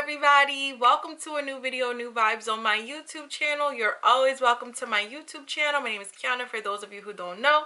everybody, welcome to a new video, new vibes on my YouTube channel. You're always welcome to my YouTube channel. My name is Keionna, for those of you who don't know.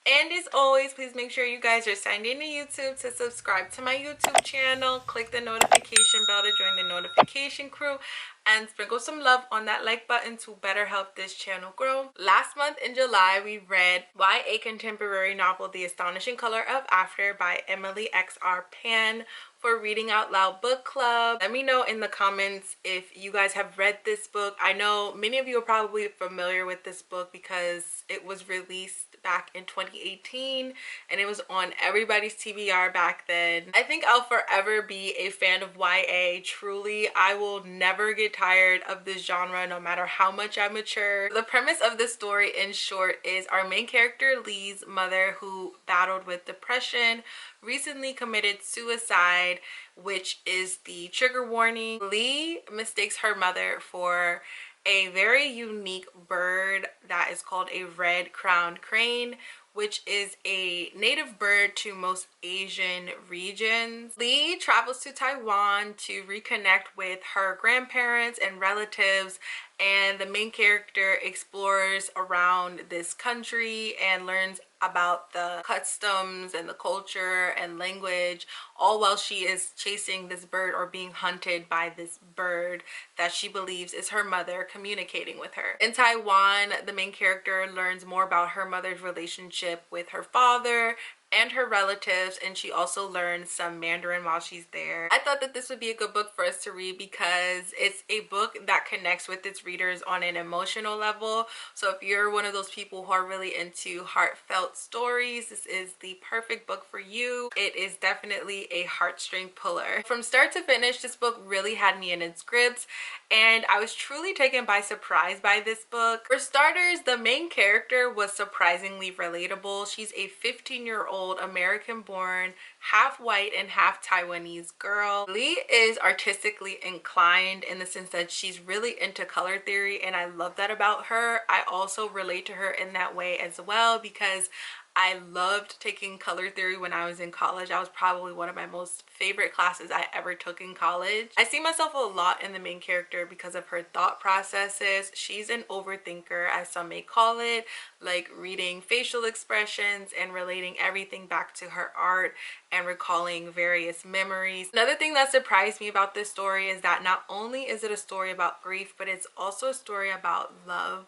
And as always, please make sure you guys are signed in to YouTube to subscribe to my YouTube channel. Click the notification bell to join the notification crew and sprinkle some love on that like button to better help this channel grow. Last month in July, we read YA contemporary novel The Astonishing Color of After by Emily X.R. Pan for Reading Out Loud Book Club. Let me know in the comments if you guys have read this book. I know many of you are probably familiar with this book because it was released back in 2018 and it was on everybody's TBR back then. I think I'll forever be a fan of YA. Truly, I will never get tired of this genre no matter how much I mature. The premise of the story in short is our main character Lee's mother, who battled with depression, recently committed suicide, which is the trigger warning. Lee mistakes her mother for a very unique bird that is called a red-crowned crane, which is a native bird to most Asian regions. Lee travels to Taiwan to reconnect with her grandparents and relatives, and the main character explores around this country and learns about the customs and the culture and language, all while she is chasing this bird or being hunted by this bird that she believes is her mother communicating with her. In Taiwan, the main character learns more about her mother's relationship with her father and her relatives, and she also learns some Mandarin while she's there. I thought that this would be a good book for us to read because it's a book that connects with its readers on an emotional level. So if you're one of those people who are really into heartfelt stories, this is the perfect book for you. It is definitely a heartstring puller. From start to finish, this book really had me in its grips, and I was truly taken by surprise by this book. For starters, the main character was surprisingly relatable. She's a 15-year-old American-born, half white and half Taiwanese girl. Lee is artistically inclined in the sense that she's really into color theory, and I love that about her. I also relate to her in that way as well because I loved taking color theory when I was in college. That was probably one of my most favorite classes I ever took in college. I see myself a lot in the main character because of her thought processes. She's an overthinker, as some may call it, like reading facial expressions and relating everything back to her art and recalling various memories. Another thing that surprised me about this story is that not only is it a story about grief, but it's also a story about love.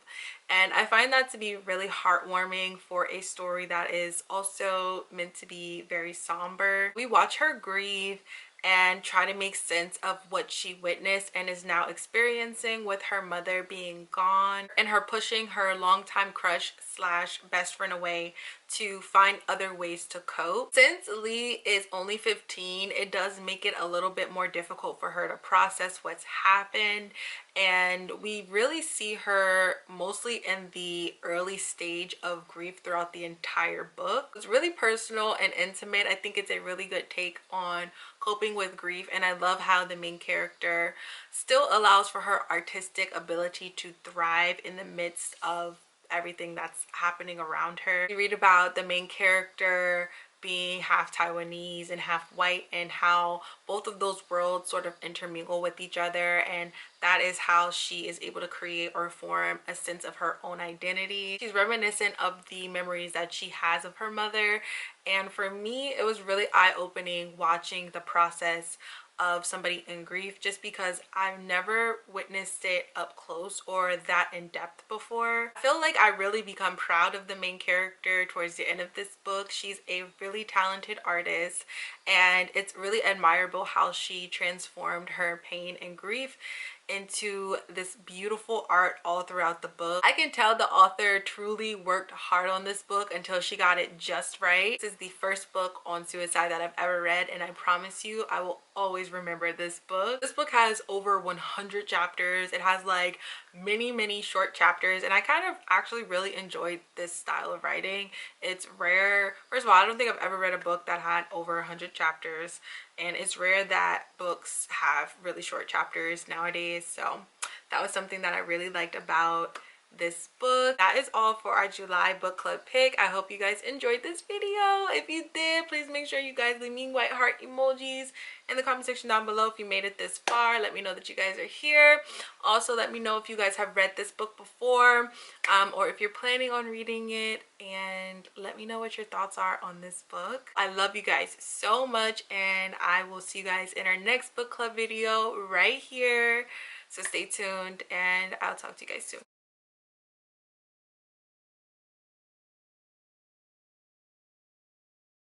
And I find that to be really heartwarming for a story that is also meant to be very somber. We watch her grieve and try to make sense of what she witnessed and is now experiencing with her mother being gone, and her pushing her longtime crush slash best friend away to find other ways to cope. Since Lee is only 15, it does make it a little bit more difficult for her to process what's happened, and we really see her mostly in the early stage of grief throughout the entire book. It's really personal and intimate. I think it's a really good take on coping with grief, and I love how the main character still allows for her artistic ability to thrive in the midst of everything that's happening around her. You read about the main character being half Taiwanese and half white, and how both of those worlds sort of intermingle with each other, and that is how she is able to create or form a sense of her own identity. She's reminiscent of the memories that she has of her mother, and for me it was really eye-opening watching the process of somebody in grief, just because I've never witnessed it up close or that in depth before. I feel like I really become proud of the main character towards the end of this book. She's a really talented artist, and it's really admirable how she transformed her pain and grief into this beautiful art all throughout the book. I can tell the author truly worked hard on this book until she got it just right. This is the first book on suicide that I've ever read, and I promise you I will always remember this book. This book has over 100 chapters. It has like many short chapters, and I kind of actually really enjoyed this style of writing. It's rare. First of all, I don't think I've ever read a book that had over 100 chapters, and it's rare that books have really short chapters nowadays. So that was something that I really liked about this book. That is all for our July book club pick. I hope you guys enjoyed this video. If you did, please make sure you guys leave me white heart emojis in the comment section down below. If you made it this far, let me know that you guys are here. Also, let me know if you guys have read this book before, or if you're planning on reading it, and let me know what your thoughts are on this book. I love you guys so much, and I will see you guys in our next book club video right here. So stay tuned, and I'll talk to you guys soon.